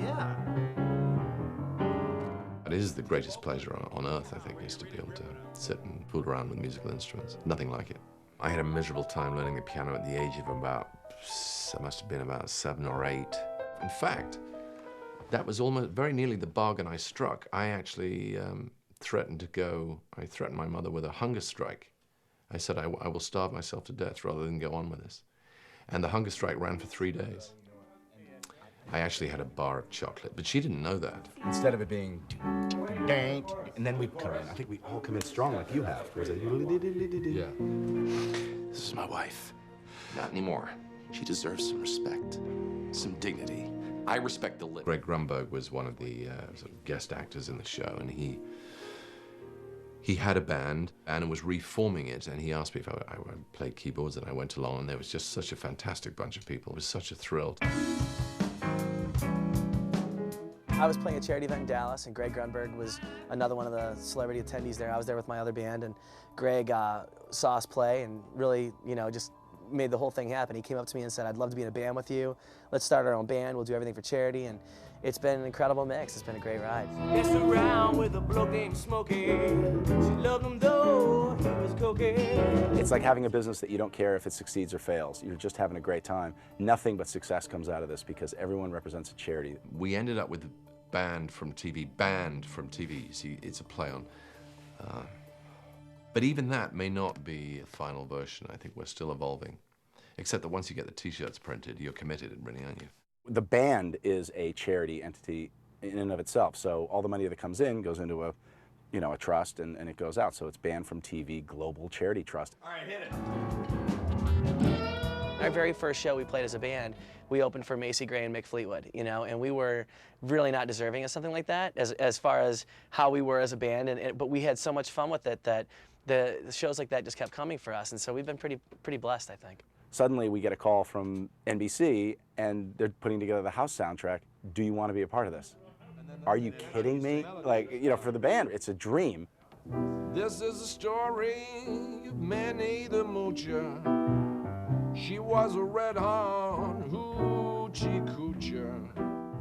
yeah. It is the greatest pleasure on earth, I think, is to be able to sit and fool around with musical instruments. Nothing like it. I had a miserable time learning the piano at the age of about, I must have been about 7 or 8. In fact, that was almost very nearly the bargain I struck. I actually threatened my mother with a hunger strike. I said, I will starve myself to death rather than go on with this. And the hunger strike ran for 3 days. I actually had a bar of chocolate, but she didn't know that. Instead of it being dang, and then we come in. I think we all come in strong like you have. Yeah. This is my wife. Not anymore. She deserves some respect, some dignity. I respect the living. Greg Grunberg was one of the sort of guest actors in the show, and he had a band and was reforming it, and he asked me if I would play keyboards, and I went along, and there was just such a fantastic bunch of people. It was such a thrill. I was playing a charity event in Dallas, and Greg Grunberg was another one of the celebrity attendees there. I was there with my other band, and Greg saw us play and really, you know, just made the whole thing happen. He came up to me and said, I'd love to be in a band with you. Let's start our own band. We'll do everything for charity. And it's been an incredible mix. It's been a great ride. Messed around with a bloke named Smokey. She loved him though he was cocaine. It's like having a business that you don't care if it succeeds or fails. You're just having a great time. Nothing but success comes out of this because everyone represents a charity. We ended up with banned from TV. You see, it's a play on. But even that may not be a final version. I think we're still evolving. Except that once you get the T-shirts printed, you're committed, really, aren't you? The band is a charity entity in and of itself. So all the money that comes in goes into a, you know, a trust, and it goes out. So it's Banned from TV Global Charity Trust. All right, hit it. Our very first show we played as a band, we opened for Macy Gray and Mick Fleetwood, you know, and we were really not deserving of something like that as far as how we were as a band, but we had so much fun with it that the shows like that just kept coming for us, and so we've been pretty blessed, I think. Suddenly we get a call from NBC, and they're putting together the House soundtrack. Do you want to be a part of this? Are you kidding me? Like, you know, for the band, it's a dream. This is a story of Manny the Moocher. She was a red-hot hoochie coocher.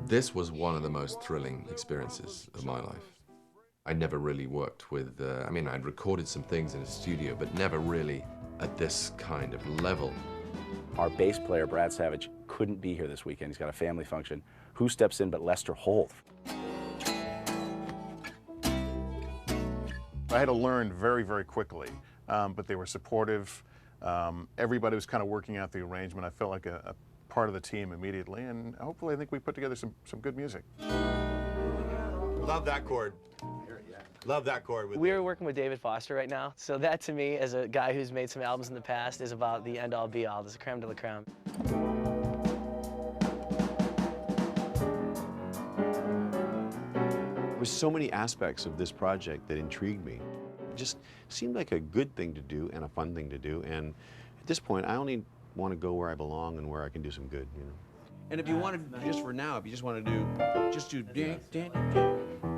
This was one of the most thrilling experiences of my life. I never really worked with, I mean, I'd recorded some things in a studio, but never really at this kind of level. Our bass player, Brad Savage, couldn't be here this weekend. He's got a family function. Who steps in but Lester Holt? I had to learn very, very quickly, but they were supportive. Everybody was kind of working out the arrangement. I felt like a part of the team immediately, and hopefully I think we put together some good music. Love that chord. Love that chord. We're working with David Foster right now, so that to me, as a guy who's made some albums in the past, is about the end-all be-all. This is creme de la creme. There was so many aspects of this project that intrigued me. It just seemed like a good thing to do and a fun thing to do, and at this point I only want to go where I belong and where I can do some good, you know. And if you wanted, just for now, if you just want to do, just ding, ding,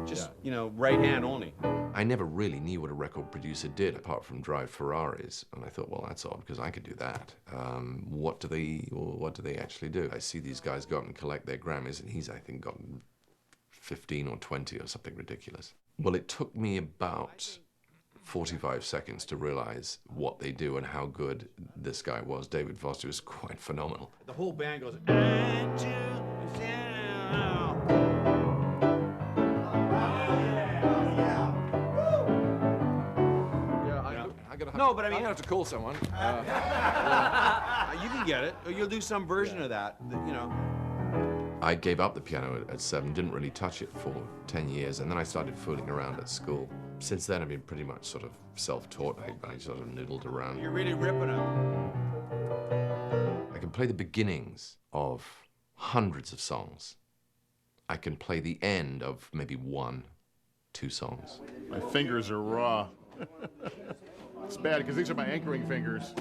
just, you know, right hand only. I never really knew what a record producer did apart from drive Ferraris, and I thought, well, that's odd because I could do that. What do they actually do? I see these guys go out and collect their Grammys, and he's, I think, gotten 15 or 20 or something ridiculous. Well, it took me about 45 seconds to realize what they do and how good this guy was. David Foster was quite phenomenal. The whole band goes, No, but I mean, I'm gonna have to call someone. you can get it. Or you'll do some version of that, you know. I gave up the piano at 7, didn't really touch it for 10 years, and then I started fooling around at school. Since then, I've been pretty much sort of self-taught. I sort of noodled around. You're really ripping them. I can play the beginnings of hundreds of songs. I can play the end of maybe 1, 2 songs. My fingers are raw. It's bad because these are my anchoring fingers.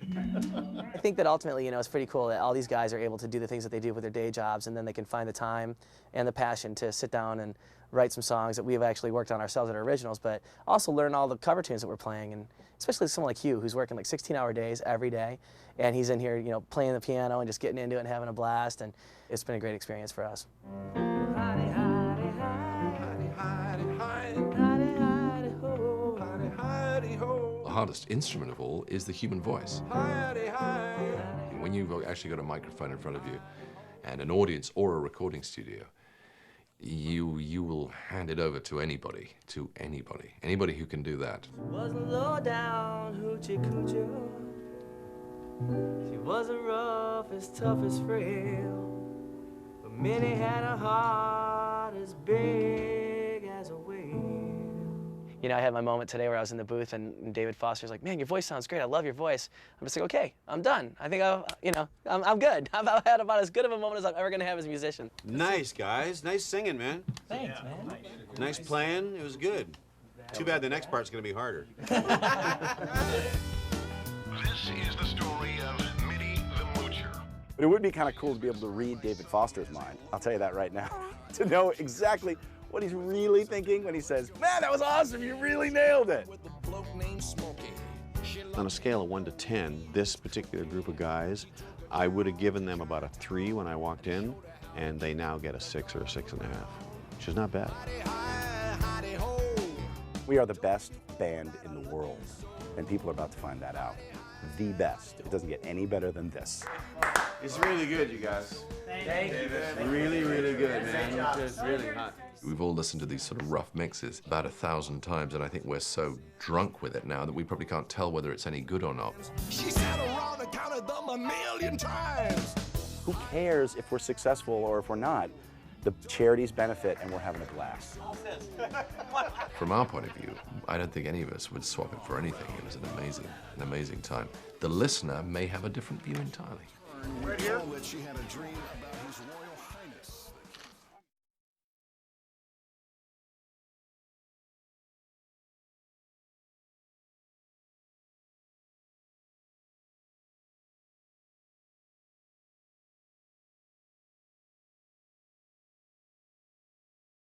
I think that ultimately, you know, it's pretty cool that all these guys are able to do the things that they do with their day jobs, and then they can find the time and the passion to sit down and write some songs that we've actually worked on ourselves at our originals, but also learn all the cover tunes that we're playing, and especially someone like Hugh, who's working like 16-hour days every day, and he's in here, you know, playing the piano and just getting into it and having a blast, and it's been a great experience for us. hardest instrument of all is the human voice. Hi-de, hi. When you've actually got a microphone in front of you and an audience or a recording studio, you will hand it over to anybody who can do that. Wasn't low down hoochie coochie. She wasn't rough, as tough as frail. But Minnie had a heart as big as a whale. You know, I had my moment today where I was in the booth and David Foster's like, man, your voice sounds great. I love your voice. I'm just like, okay, I'm done. I think I'm good. I've had about as good of a moment as I'm ever gonna have as a musician. Nice, guys. Nice singing, man. Thanks, man. Nice playing. It was good. Too bad the next part's going to be harder. This is the story of Mitty the Moocher. But it would be kind of cool to be able to read David Foster's mind. I'll tell you that right now. To know exactly what he's really thinking when he says, man, that was awesome, you really nailed it. On a scale of 1 to 10, this particular group of guys, I would have given them about a 3 when I walked in, and they now get a 6 or a 6.5, which is not bad. We are the best band in the world, and people are about to find that out. The best. It doesn't get any better than this. It's really good, you guys. Thank you. Really, really good, man. It's really hot. We've all listened to these sort of rough mixes about 1,000 times, and I think we're so drunk with it now that we probably can't tell whether it's any good or not. She sat around and counted them 1,000,000 times. Who cares if we're successful or if we're not? The charities benefit, and we're having a blast. From our point of view, I don't think any of us would swap it for anything. It was an amazing time. The listener may have a different view entirely. Right here. She had a dream about